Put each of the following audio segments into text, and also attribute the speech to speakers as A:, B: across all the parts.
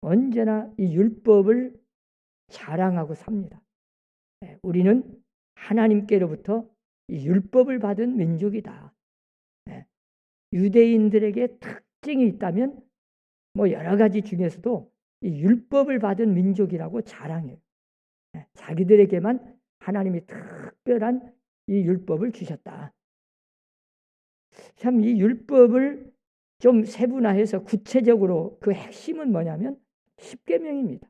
A: 언제나 이 율법을 자랑하고 삽니다. 우리는 하나님께로부터 이 율법을 받은 민족이다. 유대인들에게 특징이 있다면 뭐 여러 가지 중에서도 이 율법을 받은 민족이라고 자랑해요. 자기들에게만 하나님이 특별한 이 율법을 주셨다. 참 이 율법을 좀 세분화해서 구체적으로 그 핵심은 뭐냐면 십계명입니다.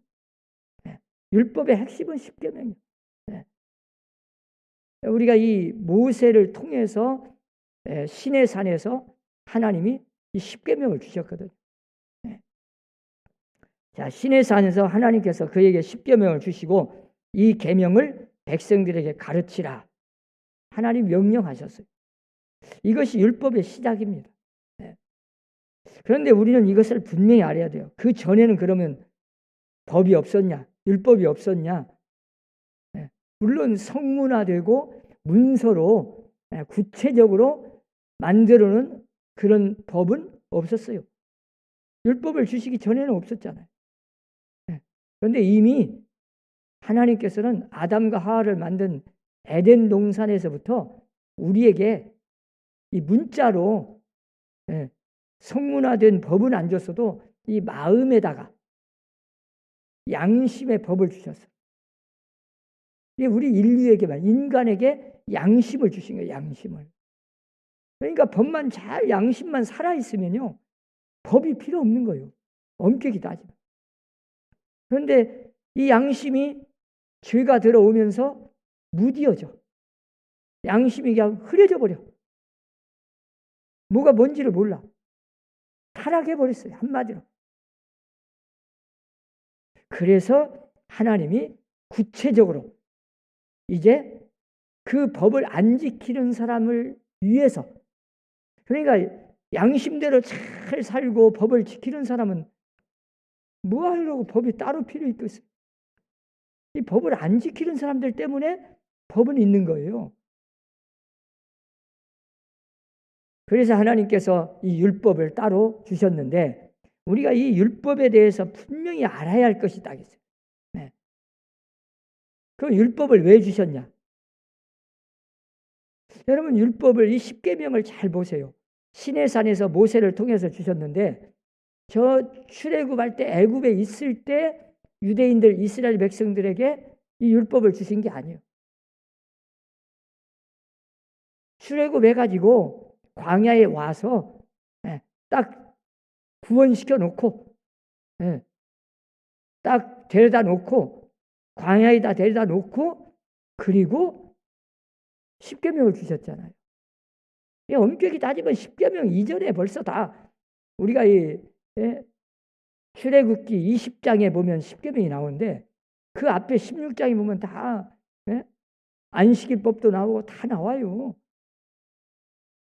A: 율법의 핵심은 십계명이에요. 우리가 이 모세를 통해서 시내 산에서 하나님이 이 십계명을 주셨거든요. 자, 시내 산에서 하나님께서 그에게 십계명을 주시고 이 계명을 백성들에게 가르치라. 하나님 명령하셨어요. 이것이 율법의 시작입니다. 그런데 우리는 이것을 분명히 알아야 돼요. 그 전에는 그러면 법이 없었냐? 율법이 없었냐? 물론 성문화되고 문서로 구체적으로 만들어놓은 그런 법은 없었어요. 율법을 주시기 전에는 없었잖아요. 그런데 이미 하나님께서는 아담과 하와를 만든 에덴 동산에서부터 우리에게 이 문자로 성문화된 법은 안 줬어도 이 마음에다가 양심의 법을 주셨어요. 이게 우리 인류에게만, 인간에게 양심을 주신 거예요. 양심을. 그러니까 법만 잘, 양심만 살아있으면요 법이 필요 없는 거예요. 엄격히 따지면. 그런데 이 양심이 죄가 들어오면서 무디어져. 양심이 그냥 흐려져 버려. 뭐가 뭔지를 몰라. 타락해버렸어요. 한마디로. 그래서 하나님이 구체적으로 이제 그 법을 안 지키는 사람을 위해서, 그러니까 양심대로 잘 살고 법을 지키는 사람은 뭐 하려고 법이 따로 필요 있겠어요? 이 법을 안 지키는 사람들 때문에 법은 있는 거예요. 그래서 하나님께서 이 율법을 따로 주셨는데 우리가 이 율법에 대해서 분명히 알아야 할 것이 딱 있어요. 그 율법을 왜 주셨냐? 여러분 율법을 이 십계명을 잘 보세요. 시내산에서 모세를 통해서 주셨는데 저 출애굽할 때 애굽에 있을 때 유대인들 이스라엘 백성들에게 이 율법을 주신 게 아니에요. 출애굽해가지고 광야에 와서 딱 구원시켜 놓고 딱 데려다 놓고 광야에다 데려다 놓고 그리고 십계명을 주셨잖아요. 엄격히 따지면 십계명 이전에 벌써 다 우리가 이 출애굽기 20장에 보면 십계명이 나오는데 그 앞에 16장에 보면 다 안식일법도 나오고 다 나와요.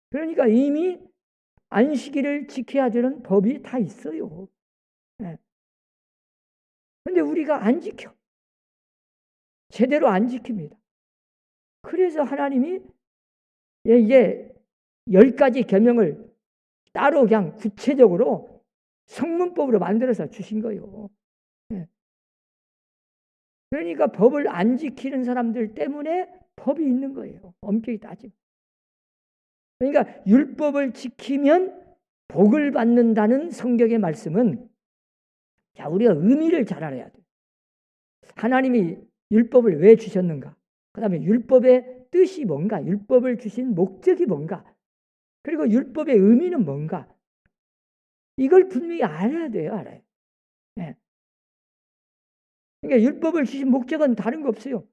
A: 그러니까 이미 안식일을 지켜야 되는 법이 다 있어요. 그런데 우리가 안 지켜. 제대로 안 지킵니다. 그래서 하나님이 이제 10가지 계명을 따로 그냥 구체적으로 성문법으로 만들어서 주신 거예요. 그러니까 법을 안 지키는 사람들 때문에 법이 있는 거예요. 엄격히 따지면. 그러니까 율법을 지키면 복을 받는다는 성경의 말씀은 자 우리가 의미를 잘 알아야 돼요. 하나님이 율법을 왜 주셨는가? 그 다음에 율법의 뜻이 뭔가? 율법을 주신 목적이 뭔가? 그리고 율법의 의미는 뭔가? 이걸 분명히 알아야 돼요. 알아요. 그러니까 율법을 주신 목적은 다른 거 없어요.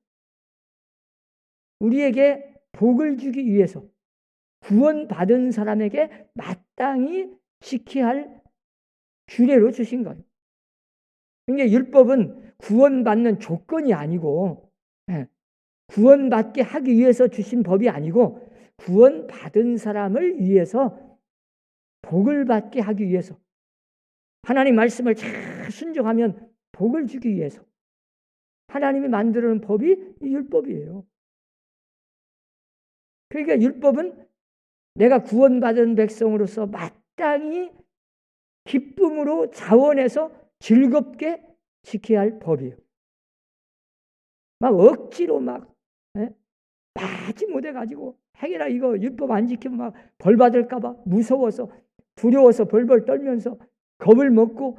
A: 우리에게 복을 주기 위해서 구원받은 사람에게 마땅히 지켜야 할 규례로 주신 거예요. 그러니까 율법은 구원받는 조건이 아니고 구원받게 하기 위해서 주신 법이 아니고 구원받은 사람을 위해서 복을 받게 하기 위해서 하나님 말씀을 잘 순종하면 복을 주기 위해서 하나님이 만들어 놓은 법이 이 율법이에요. 그러니까 율법은 내가 구원받은 백성으로서 마땅히 기쁨으로 자원해서 즐겁게 지켜야 할 법이에요. 막 억지로 막 빠지 못해가지고 행여나 이거 율법 안 지키면 막 벌 받을까봐 무서워서 두려워서 벌벌 떨면서 겁을 먹고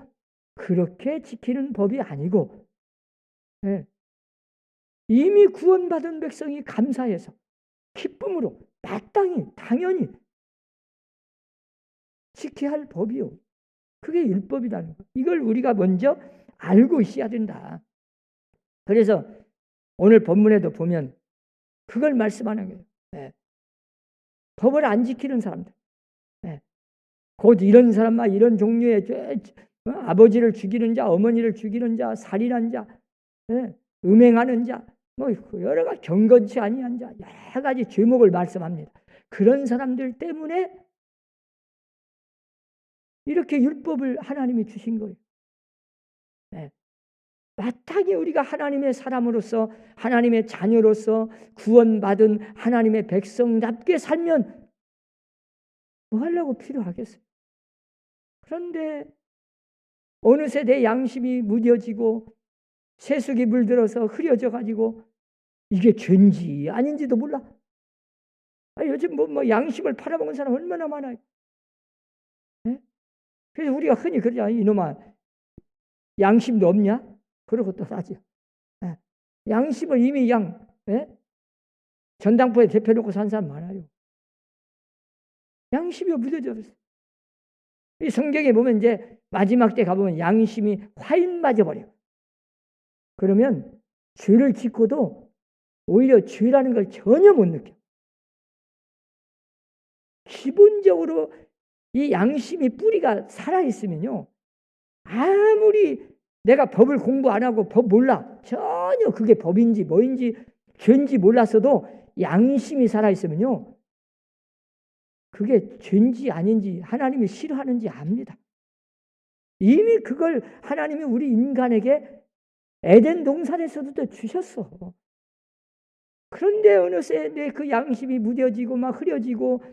A: 그렇게 지키는 법이 아니고 이미 구원받은 백성이 감사해서 기쁨으로 마땅히 당연히 지켜야 할 법이요. 그게 율법이라는 거. 이걸 우리가 먼저 알고 있어야 된다. 그래서 오늘 본문에도 보면 그걸 말씀하는 거예요. 법을 안 지키는 사람들. 곧 이런 사람만 이런 종류의 아버지를 죽이는 자, 어머니를 죽이는 자, 살인한 자, 음행하는 자, 뭐 여러 가지 경건치 아니한 자, 여러 가지 죄목을 말씀합니다. 그런 사람들 때문에 이렇게 율법을 하나님이 주신 거예요. 마땅히 우리가 하나님의 사람으로서 하나님의 자녀로서 구원받은 하나님의 백성답게 살면 뭐 하려고 필요하겠어요. 그런데 어느새 내 양심이 무뎌지고 세속이 물들어서 흐려져 가지고 이게 죄인지 아닌지도 몰라. 요즘 뭐 양심을 팔아먹은 사람 얼마나 많아요. 그래서 우리가 흔히 그러잖아. 이놈아 양심도 없냐? 그러고 또 하죠. 양심을 이미 전당포에 대표놓고 산 사람 많아요. 양심이 무뎌져 버렸어요. 이 성경에 보면 이제 마지막 때 가보면 양심이 화인 맞아버려. 그러면 죄를 짓고도 오히려 죄라는 걸 전혀 못 느껴. 기본적으로 이 양심이 뿌리가 살아있으면요. 아무리 내가 법을 공부 안 하고 법 몰라. 전혀 그게 법인지 뭐인지 죄인지 몰랐어도 양심이 살아있으면요. 그게 죄인지 아닌지 하나님이 싫어하는지 압니다. 이미 그걸 하나님이 우리 인간에게 에덴 동산에서도 주셨어. 그런데 어느새 내 그 양심이 무뎌지고 막 흐려지고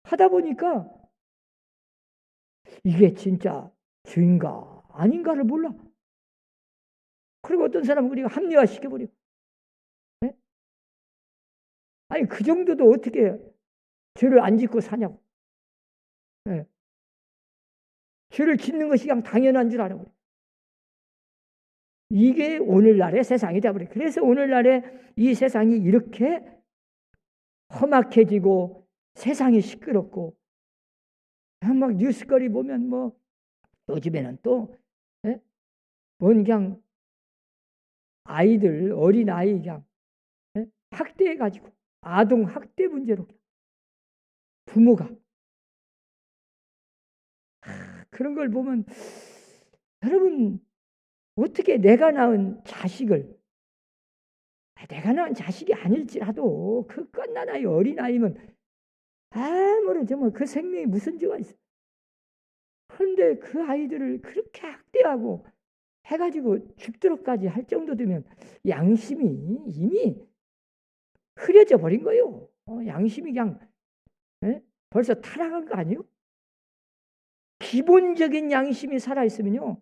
A: 하다 보니까 이게 진짜 죄인가 아닌가를 몰라. 그리고 어떤 사람은 우리가 합리화시켜버려. 아니 그 정도도 어떻게 죄를 안 짓고 사냐고. 죄를 짓는 것이 그냥 당연한 줄 알아버려. 이게 오늘날의 세상이 되어버려. 그래서 오늘날의 이 세상이 이렇게 험악해지고 세상이 시끄럽고 막 뉴스거리 보면 뭐 요즘에는 또 뭔 그냥 아이들 어린 아이 그냥 학대해가지고 아동 학대 문제로 부모가 그런 걸 보면 여러분 어떻게 내가 낳은 자식을 내가 낳은 자식이 아닐지라도 그 갓난아이 어린아이면 아무런 정말 그 생명에 무슨 죄가 있어. 그런데 그 아이들을 그렇게 학대하고 해가지고 죽도록까지 할 정도 되면 양심이 이미 흐려져 버린 거예요. 양심이 그냥 벌써 타락한 거 아니에요? 기본적인 양심이 살아있으면요.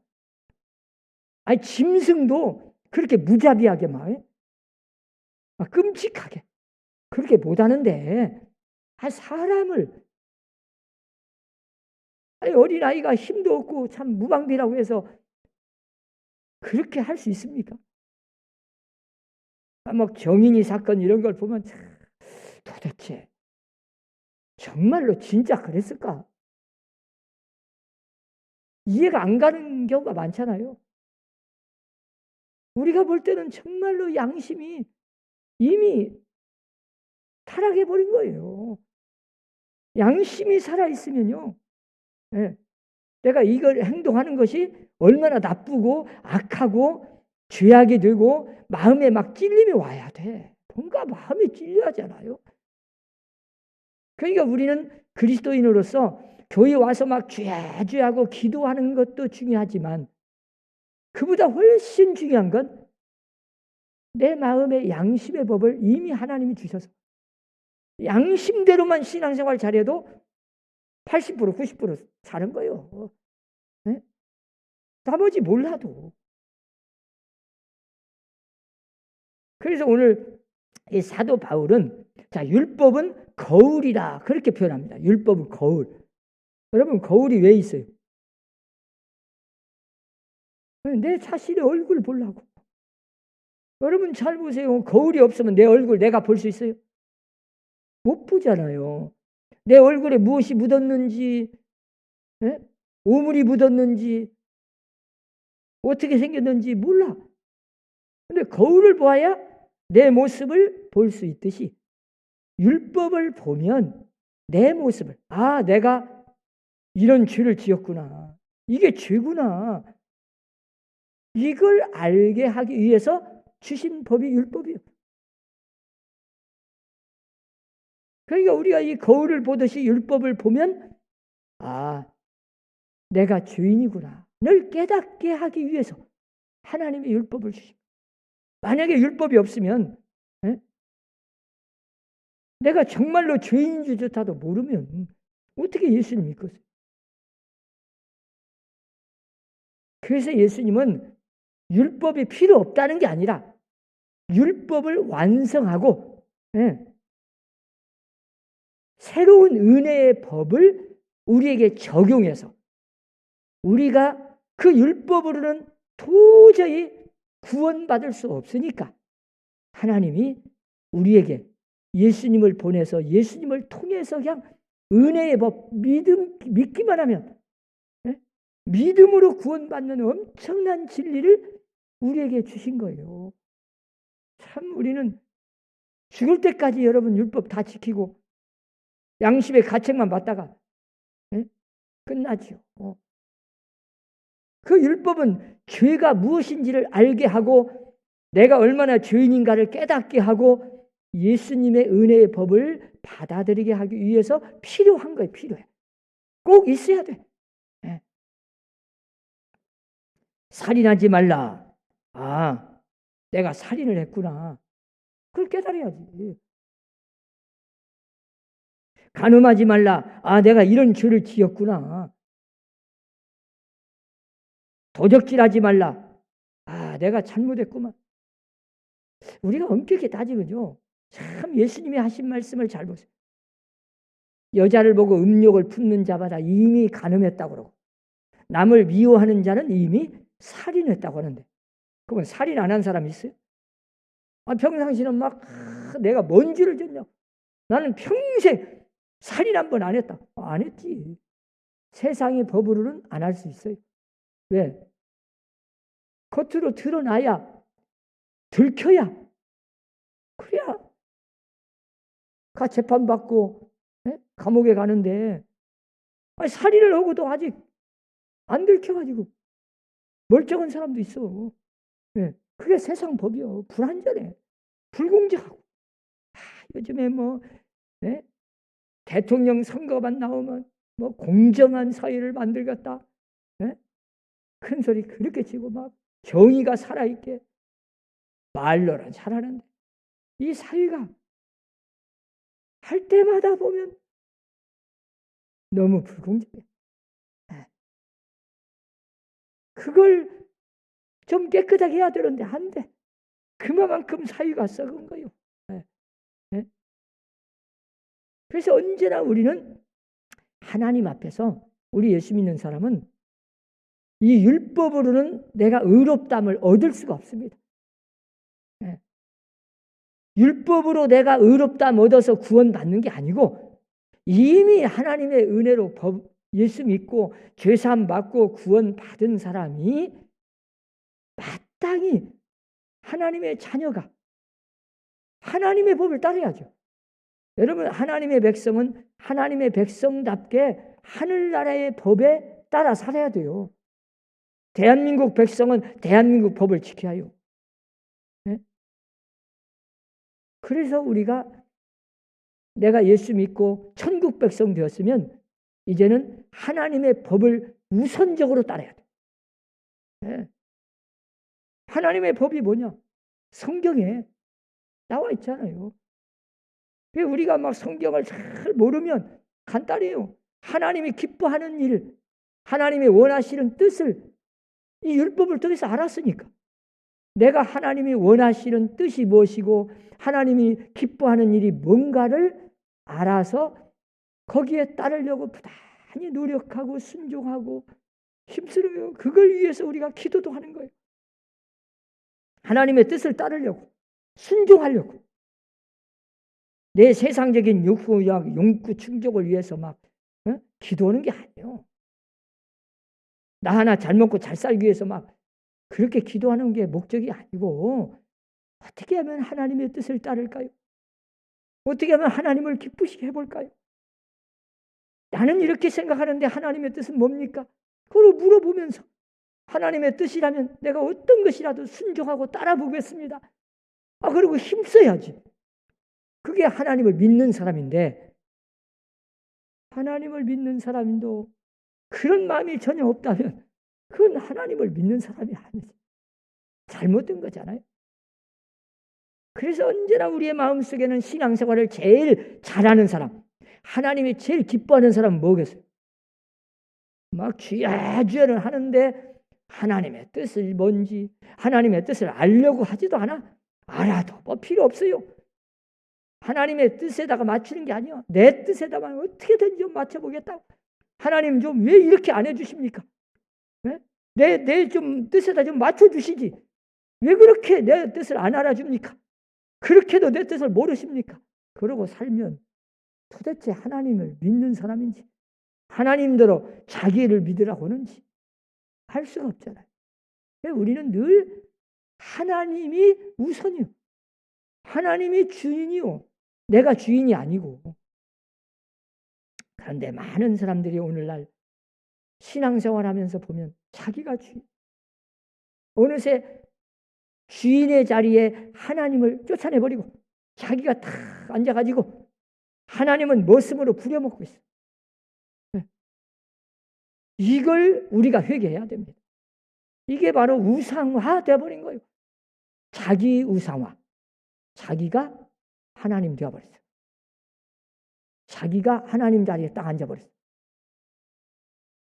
A: 아니 짐승도 그렇게 무자비하게 막 끔찍하게 그렇게 못하는데 사람을 어린아이가 힘도 없고 참 무방비라고 해서 그렇게 할 수 있습니까? 뭐 정인이 사건 이런 걸 보면 도대체 정말로 진짜 그랬을까? 이해가 안 가는 경우가 많잖아요. 우리가 볼 때는 정말로 양심이 이미 타락해버린 거예요. 양심이 살아있으면요. 내가 이걸 행동하는 것이 얼마나 나쁘고 악하고 죄악이 되고 마음에 막 찔림이 와야 돼. 뭔가 마음이 찔려야잖아요. 그러니까 우리는 그리스도인으로서 교회 와서 막 죄하고 기도하는 것도 중요하지만 그보다 훨씬 중요한 건 내 마음의 양심의 법을 이미 하나님이 주셔서 양심대로만 신앙생활 잘해도 80% 90% 사는 거예요. 나머지 몰라도. 그래서 오늘 이 사도 바울은 자, 율법은 거울이라 그렇게 표현합니다. 율법은 거울. 여러분, 거울이 왜 있어요? 내 자신의 얼굴 보려고. 여러분 잘 보세요. 거울이 없으면 내 얼굴 내가 볼 수 있어요? 못 보잖아요. 내 얼굴에 무엇이 묻었는지, 오물이 묻었는지, 어떻게 생겼는지 몰라. 근데 거울을 보아야 내 모습을 볼 수 있듯이 율법을 보면 내 모습을, 아, 내가 이런 죄를 지었구나. 이게 죄구나. 이걸 알게 하기 위해서 주신 법이 율법이에요. 그러니까 우리가 이 거울을 보듯이 율법을 보면 아, 내가 죄인이구나. 늘 깨닫게 하기 위해서 하나님의 율법을 주십니다. 만약에 율법이 없으면 내가 정말로 죄인인 줄조차도 모르면 어떻게 예수님 믿겠어요? 그래서 예수님은 율법이 필요 없다는 게 아니라 율법을 완성하고 새로운 은혜의 법을 우리에게 적용해서 우리가 그 율법으로는 도저히 구원받을 수 없으니까 하나님이 우리에게 예수님을 보내서 예수님을 통해서 그냥 은혜의 법, 믿기만 하면 믿음으로 구원받는 엄청난 진리를 우리에게 주신 거예요. 참 우리는 죽을 때까지 여러분 율법 다 지키고 양심의 가책만 받다가 끝나지요. 그 율법은 죄가 무엇인지를 알게 하고 내가 얼마나 죄인인가를 깨닫게 하고 예수님의 은혜의 법을 받아들이게 하기 위해서 필요한 거예요. 필요해. 꼭 있어야 돼. 살인하지 말라. 아, 내가 살인을 했구나. 그걸 깨달아야지. 간음하지 말라. 아, 내가 이런 죄를 지었구나. 도적질하지 말라. 아, 내가 잘못했구만. 우리가 엄격히 따지면요. 참 예수님이 하신 말씀을 잘 보세요. 여자를 보고 음욕을 품는 자마다 이미 간음했다고 그러고 남을 미워하는 자는 이미 살인했다고 하는데 그러면 살인 안 한 사람이 있어요? 아, 평상시는 막 내가 뭔 죄를 졌냐. 나는 평생 살인 한 번 안 했다. 안 했지. 세상의 법으로는 안 할 수 있어요. 왜? 겉으로 드러나야 들켜야 그래야 재판받고 감옥에 가는데 살인을 하고도 아직 안 들켜가지고 멀쩡한 사람도 있어. 그게 세상 법이요. 불완전해. 불공정하고. 요즘에 뭐 대통령 선거만 나오면 뭐 공정한 사회를 만들겠다. 큰 소리 그렇게 치고 막 정의가 살아있게 말로는 잘하는데 이 사회가 할 때마다 보면 너무 불공정해. 그걸 좀 깨끗하게 해야 되는데 안 돼. 그만큼 사회가 썩은 거예요. 그래서 언제나 우리는 하나님 앞에서 우리 예수 믿는 사람은 이 율법으로는 내가 의롭다함을 얻을 수가 없습니다. 율법으로 내가 의롭다함 얻어서 구원받는 게 아니고 이미 하나님의 은혜로 예수 믿고 죄사함 받고 구원받은 사람이 마땅히 하나님의 자녀가 하나님의 법을 따라야죠. 여러분 하나님의 백성은 하나님의 백성답게 하늘나라의 법에 따라 살아야 돼요. 대한민국 백성은 대한민국 법을 지켜야 해요. 그래서 우리가 내가 예수 믿고 천국 백성 되었으면 이제는 하나님의 법을 우선적으로 따라야 돼. 하나님의 법이 뭐냐? 성경에 나와 있잖아요. 우리가 막 성경을 잘 모르면 간단해요. 하나님이 기뻐하는 일, 하나님이 원하시는 뜻을 이 율법을 통해서 알았으니까. 내가 하나님이 원하시는 뜻이 무엇이고 하나님이 기뻐하는 일이 뭔가를 알아서 거기에 따르려고 부단히 노력하고 순종하고 힘쓰려요. 그걸 위해서 우리가 기도도 하는 거예요. 하나님의 뜻을 따르려고, 순종하려고. 내 세상적인 욕구 충족을 위해서 막 기도하는 게 아니에요. 나 하나 잘 먹고 잘 살기 위해서 막 그렇게 기도하는 게 목적이 아니고 어떻게 하면 하나님의 뜻을 따를까요? 어떻게 하면 하나님을 기쁘시게 해볼까요? 나는 이렇게 생각하는데 하나님의 뜻은 뭡니까? 그걸 물어보면서 하나님의 뜻이라면 내가 어떤 것이라도 순종하고 따라보겠습니다. 그리고 힘써야지. 그게 하나님을 믿는 사람인데 하나님을 믿는 사람도 그런 마음이 전혀 없다면 그건 하나님을 믿는 사람이 아니지. 잘못된 거잖아요. 그래서 언제나 우리의 마음속에는 신앙생활을 제일 잘하는 사람, 하나님이 제일 기뻐하는 사람은 뭐겠어요? 막 주야주야는 하는데 하나님의 뜻이 뭔지 하나님의 뜻을 알려고 하지도 않아. 알아도 뭐 필요 없어요. 하나님의 뜻에다가 맞추는 게 아니야. 내 뜻에다가 어떻게든 좀 맞춰보겠다고. 하나님 좀 왜 이렇게 안 해주십니까? 내 좀 뜻에다 좀 맞춰주시지. 왜 그렇게 내 뜻을 안 알아줍니까? 그렇게도 내 뜻을 모르십니까? 그러고 살면 도대체 하나님을 믿는 사람인지 하나님대로 자기를 믿으라고 하는지 할 수가 없잖아요. 우리는 늘 하나님이 우선이요. 하나님이 주인이요. 내가 주인이 아니고. 그런데 많은 사람들이 오늘날 신앙생활하면서 보면 자기가 주인. 어느새 주인의 자리에 하나님을 쫓아내버리고 자기가 탁 앉아가지고 하나님은 머슴으로 부려먹고 있어요. 이걸 우리가 회개해야 됩니다. 이게 바로 우상화 되어버린 거예요. 자기 우상화. 자기가 하나님 되어버렸어요. 자기가 하나님 자리에 딱 앉아버렸어요.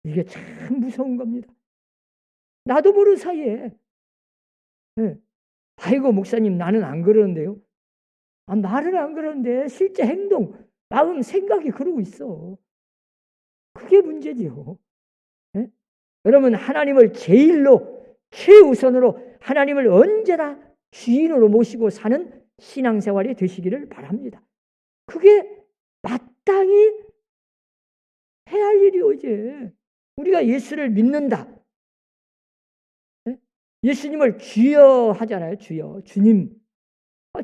A: 이게 참 무서운 겁니다. 나도 모르는 사이에 아이고 목사님 나는 안 그러는데요. 말은 안 그러는데 실제 행동, 마음, 생각이 그러고 있어. 그게 문제지요. 여러분 하나님을 제일로 최우선으로 하나님을 언제나 주인으로 모시고 사는 신앙생활이 되시기를 바랍니다. 그게 마땅히 해야 할 일이요. 이제 우리가 예수를 믿는다. 예수님을 주여 하잖아요. 주여, 주님.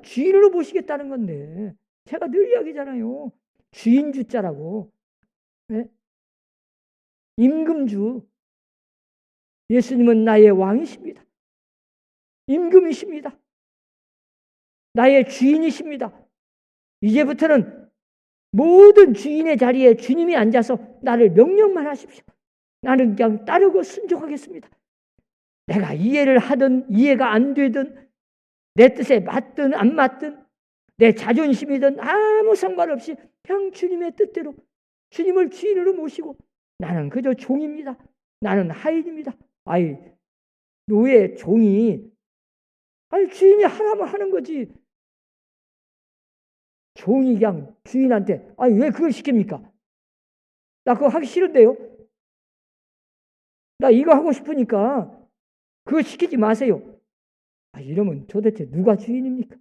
A: 주인으로 모시겠다는 건데 제가 늘 이야기잖아요. 주인 주자라고. 임금주. 예수님은 나의 왕이십니다. 임금이십니다. 나의 주인이십니다. 이제부터는 모든 주인의 자리에 주님이 앉아서 나를 명령만 하십시오. 나는 그냥 따르고 순종하겠습니다. 내가 이해를 하든 이해가 안 되든 내 뜻에 맞든 안 맞든 내 자존심이든 아무 상관없이 그냥 주님의 뜻대로 주님을 주인으로 모시고 나는 그저 종입니다. 나는 하인입니다. 노예 종이 주인이 하라면 하는 거지. 종이 그냥 주인한테 왜 그걸 시킵니까? 나 그거 하기 싫은데요. 나 이거 하고 싶으니까 그거 시키지 마세요. 이러면 도대체 누가 주인입니까?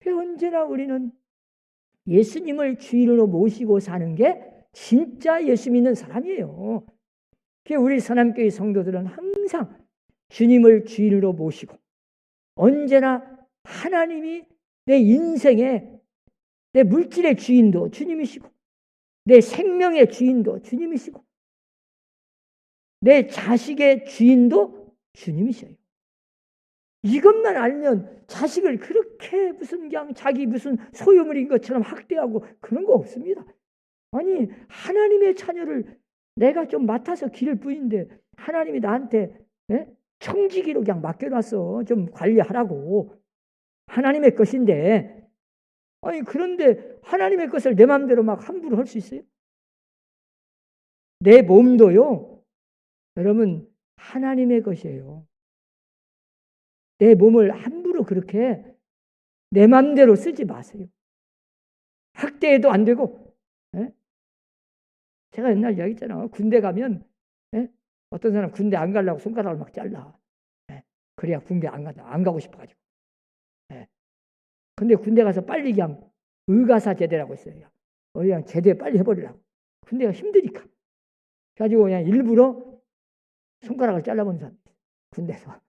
A: 언제나 우리는 예수님을 주인으로 모시고 사는 게 진짜 예수 믿는 사람이에요. 우리 선함교회 성도들은 항상 주님을 주인으로 모시고 언제나 하나님이 내 인생의 내 물질의 주인도 주님이시고 내 생명의 주인도 주님이시고 내 자식의 주인도 주님이셔요. 이것만 알면 자식을 그렇게 무슨 그냥 자기 무슨 소유물인 것처럼 학대하고 그런 거 없습니다. 하나님의 자녀를 내가 좀 맡아서 기를 뿐인데 하나님이 나한테 청지기로 그냥 맡겨놨어. 좀 관리하라고. 하나님의 것인데 그런데 하나님의 것을 내 마음대로 막 함부로 할 수 있어요? 내 몸도요. 여러분, 하나님의 것이에요. 내 몸을 함부로 그렇게 내 맘대로 쓰지 마세요. 학대해도 안 되고. 예? 제가 옛날 이야기했잖아요. 군대 가면 예? 어떤 사람 군대 안 가려고 손가락을 막 잘라. 예? 그래야 군대 안 가고 싶어가지고. 예? 근데 군대 가서 빨리 그냥 의가사 제대라고 있어요. 그냥 제대 빨리 해버리려고. 군대가 힘드니까. 그래가지고 그냥 일부러 손가락을 잘라버린 사람 군대에서.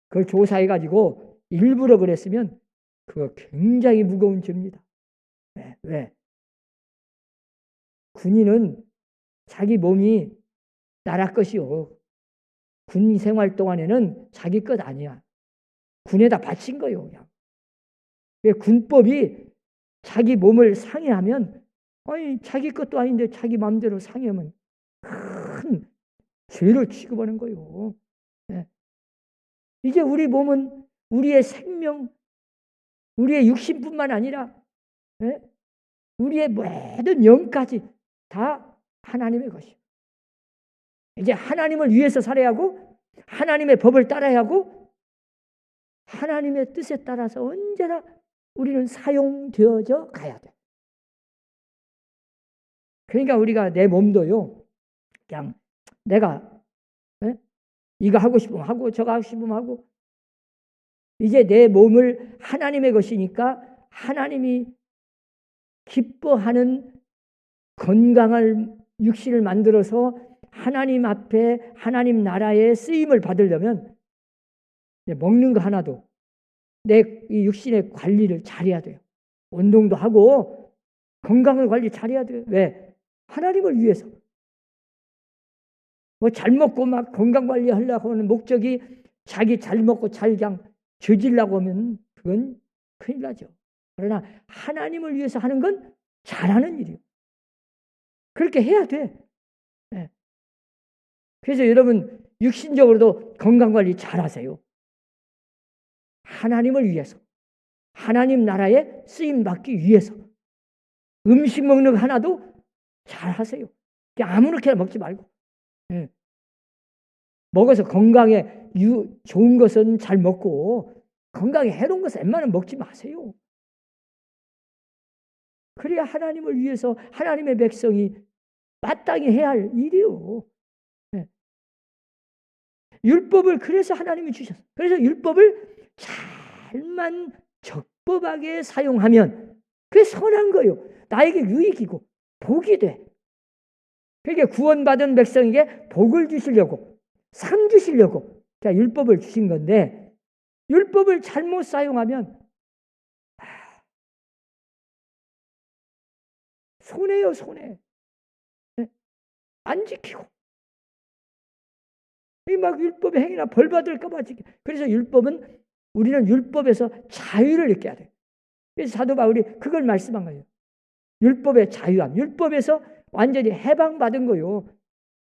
A: 그걸 조사해가지고 일부러 그랬으면 그거 굉장히 무거운 죄입니다. 네, 왜? 군인은 자기 몸이 나라 것이요. 군 생활 동안에는 자기 것 아니야. 군에다 바친 거요. 그냥. 군법이 자기 몸을 상해하면 아니 자기 것도 아닌데 자기 마음대로 상해하면 큰 죄를 취급하는 거요. 네. 이제 우리 몸은 우리의 생명, 우리의 육신뿐만 아니라 네? 우리의 모든 영까지 다 하나님의 것이에요. 이제 하나님을 위해서 살아야 하고 하나님의 법을 따라야 하고 하나님의 뜻에 따라서 언제나 우리는 사용되어져 가야 돼. 그러니까 우리가 내 몸도요. 그냥 내가 이거 하고 싶으면 하고 저거 하고 싶으면 하고 이제 내 몸을 하나님의 것이니까 하나님이 기뻐하는 건강을 육신을 만들어서 하나님 앞에 하나님 나라에 쓰임을 받으려면 먹는 거 하나도 내 이 육신의 관리를 잘해야 돼요. 운동도 하고 건강을 관리 잘해야 돼요. 왜? 하나님을 위해서. 뭐 잘 먹고 막 건강 관리하려고 하는 목적이 자기 잘 먹고 잘 그냥 저질라고 하면 그건 큰일 나죠. 그러나 하나님을 위해서 하는 건 잘하는 일이에요. 그렇게 해야 돼. 네. 그래서 여러분 육신적으로도 건강관리 잘하세요. 하나님을 위해서. 하나님 나라에 쓰임받기 위해서. 음식 먹는 거 하나도 잘하세요. 아무렇게나 먹지 말고. 네. 먹어서 건강에 좋은 것은 잘 먹고 건강에 해로운 것은 웬만하면 먹지 마세요. 그래야 하나님을 위해서 하나님의 백성이 마땅히 해야 할 일이요. 네. 율법을 그래서 하나님이 주셨어요. 그래서 율법을 잘만 적법하게 사용하면 그게 선한 거예요. 나에게 유익이고 복이 돼. 그러니까 구원받은 백성에게 복을 주시려고 상 주시려고 자 율법을 주신 건데 율법을 잘못 사용하면 손해요, 손해. 네? 안 지키고. 막 율법의 행위나 벌 받을까 봐 지켜. 그래서 율법은 우리는 율법에서 자유를 느껴야 돼요. 그래서 사도 바울이 그걸 말씀한 거예요. 율법의 자유함. 율법에서 완전히 해방받은 거요.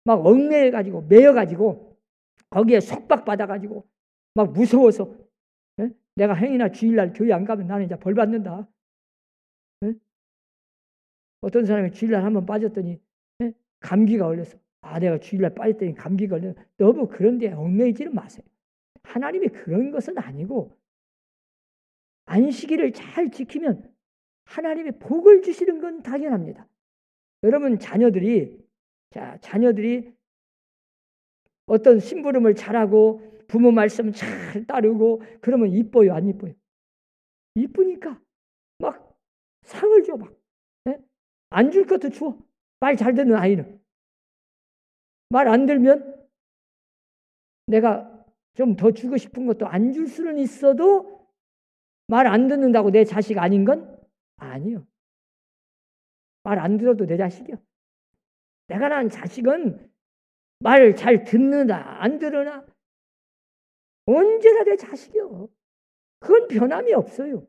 A: 막 얽매여가지고 매여가지고 거기에 속박받아가지고 막 무서워서 네? 내가 행위나 주일날 교회 안 가면 나는 이제 벌 받는다. 네? 어떤 사람이 주일날 한번 빠졌더니 네? 감기가 걸려서 내가 주일날 빠졌더니 감기가 걸려. 너무 그런 데 얽매이지는 마세요. 하나님이 그런 것은 아니고 안식일을 잘 지키면 하나님의 복을 주시는 건 당연합니다. 여러분 자녀들이 어떤 심부름을 잘하고 부모 말씀 잘 따르고 그러면 이뻐요, 안 이뻐요? 이쁘니까 막 상을 줘 막. 안 줄 것도 줘. 말 잘 듣는 아이는. 말 안 들면 내가 좀 더 주고 싶은 것도 안 줄 수는 있어도 말 안 듣는다고 내 자식 아닌 건 아니요. 말 안 들어도 내 자식이요. 내가 낳은 자식은 말 잘 듣느나 안 들으나 언제나 내 자식이요. 그건 변함이 없어요.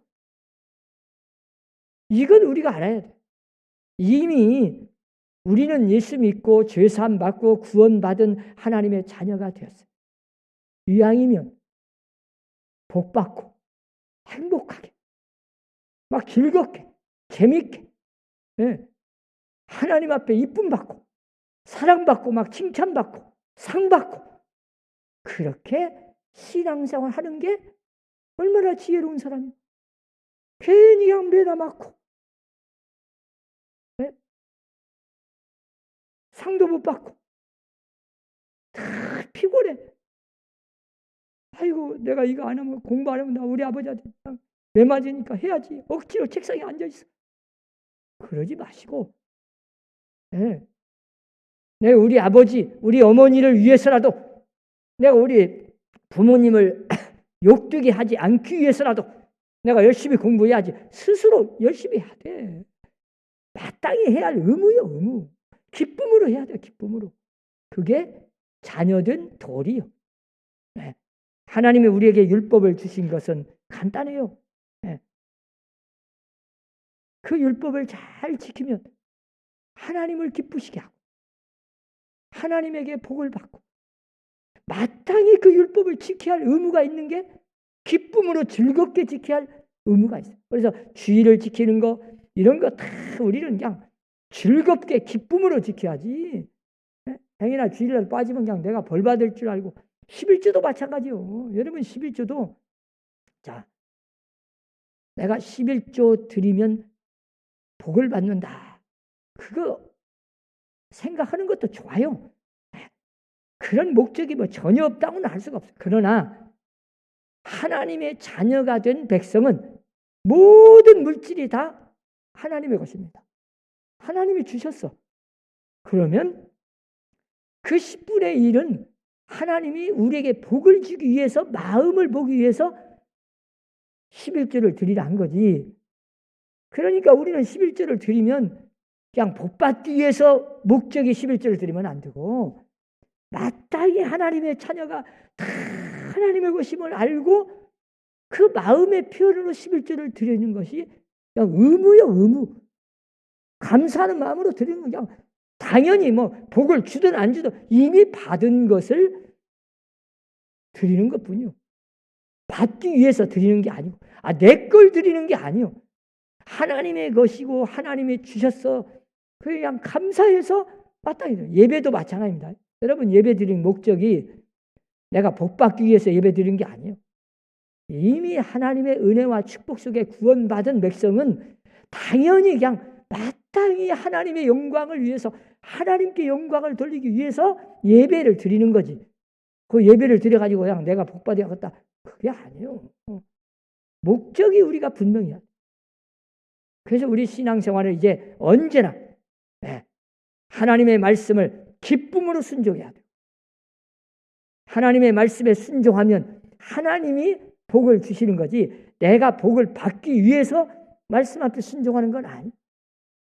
A: 이건 우리가 알아야 돼. 이미 우리는 예수 믿고 죄사함 받고 구원받은 하나님의 자녀가 되었어요. 이왕이면 복 받고 행복하게 막 즐겁게 재밌게 하나님 앞에 이쁨 받고 사랑받고 막 칭찬받고 상받고 그렇게 신앙생활 하는 게 얼마나 지혜로운 사람이에요. 괜히 그냥 매다 맞고 네? 상도 못 받고 다 피곤해. 아이고 내가 이거 안 하면 공부 안 하면 나 우리 아버지한테 매 맞으니까 해야지. 억지로 책상에 앉아있어. 그러지 마시고 네. 내가 우리 아버지 우리 어머니를 위해서라도 내가 우리 부모님을 욕되게 하지 않기 위해서라도 내가 열심히 공부해야지. 스스로 열심히 해야 돼. 마땅히 해야 할 의무요, 의무. 기쁨으로 해야 돼, 기쁨으로. 그게 자녀된 도리요. 네. 하나님이 우리에게 율법을 주신 것은 간단해요. 네. 그 율법을 잘 지키면 하나님을 기쁘시게 하고 하나님에게 복을 받고 마땅히 그 율법을 지켜야 할 의무가 있는 게 기쁨으로 즐겁게 지켜야 할 의무가 있어요. 그래서 주의를 지키는 거 이런 거 다 우리는 그냥 즐겁게 기쁨으로 지켜야지. 행여나 주일날 빠지면 그냥 내가 벌 받을 줄 알고 11조도 마찬가지요. 여러분 11조도 자 내가 11조 드리면 복을 받는다. 그거 생각하는 것도 좋아요. 그런 목적이 뭐 전혀 없다고는 할 수가 없어요. 그러나 하나님의 자녀가 된 백성은 모든 물질이 다 하나님의 것입니다. 하나님이 주셨어. 그러면 그 10분의 1은 하나님이 우리에게 복을 주기 위해서 마음을 보기 위해서 11조를 드리라 한 거지. 그러니까 우리는 11조를 드리면 그냥 복 받기 위해서 목적이 11조를 드리면 안 되고 마땅히 하나님의 자녀가 다 하나님의 것임을 알고 그 마음의 표현으로 11조를 드리는 것이 그냥 의무요, 의무. 감사하는 마음으로 드리는 건 그냥 당연히 뭐 복을 주든 안 주든 이미 받은 것을 드리는 것뿐이요. 받기 위해서 드리는 게 아니고 내 걸 드리는 게 아니요. 하나님의 것이고 하나님이 주셨어. 그냥 감사해서 마땅히 예배도 마찬가지입니다. 여러분 예배 드리는 목적이 내가 복 받기 위해서 예배 드리는 게 아니에요. 이미 하나님의 은혜와 축복 속에 구원받은 백성은 당연히 그냥 마땅히 하나님의 영광을 위해서 하나님께 영광을 돌리기 위해서 예배를 드리는 거지. 그 예배를 드려가지고 그냥 내가 복 받아야겠다. 그게 아니에요. 목적이 우리가 분명해야 돼. 그래서 우리 신앙생활을 이제 언제나 하나님의 말씀을 기쁨으로 순종해야 돼요. 하나님의 말씀에 순종하면 하나님이 복을 주시는 거지 내가 복을 받기 위해서 말씀 앞에 순종하는 건 아니에요.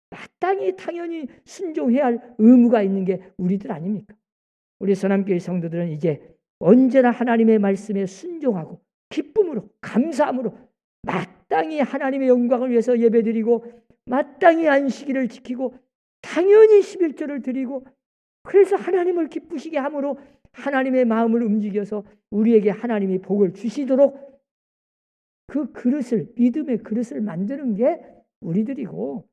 A: 마땅히 당연히 순종해야 할 의무가 있는 게 우리들 아닙니까? 우리 선함교회 성도들은 이제 언제나 하나님의 말씀에 순종하고 기쁨으로 감사함으로 마땅히 하나님의 영광을 위해서 예배드리고 마땅히 안식일을 지키고 당연히 11조를 드리고 그래서 하나님을 기쁘시게 함으로 하나님의 마음을 움직여서 우리에게 하나님이 복을 주시도록 그 그릇을 믿음의 그릇을 만드는 게 우리들이고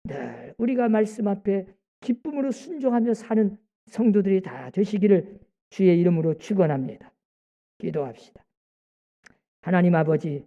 A: 늘 우리가 말씀 앞에 기쁨으로 순종하며 사는 성도들이 다 되시기를 주의 이름으로 축원합니다. 기도합시다. 하나님 아버지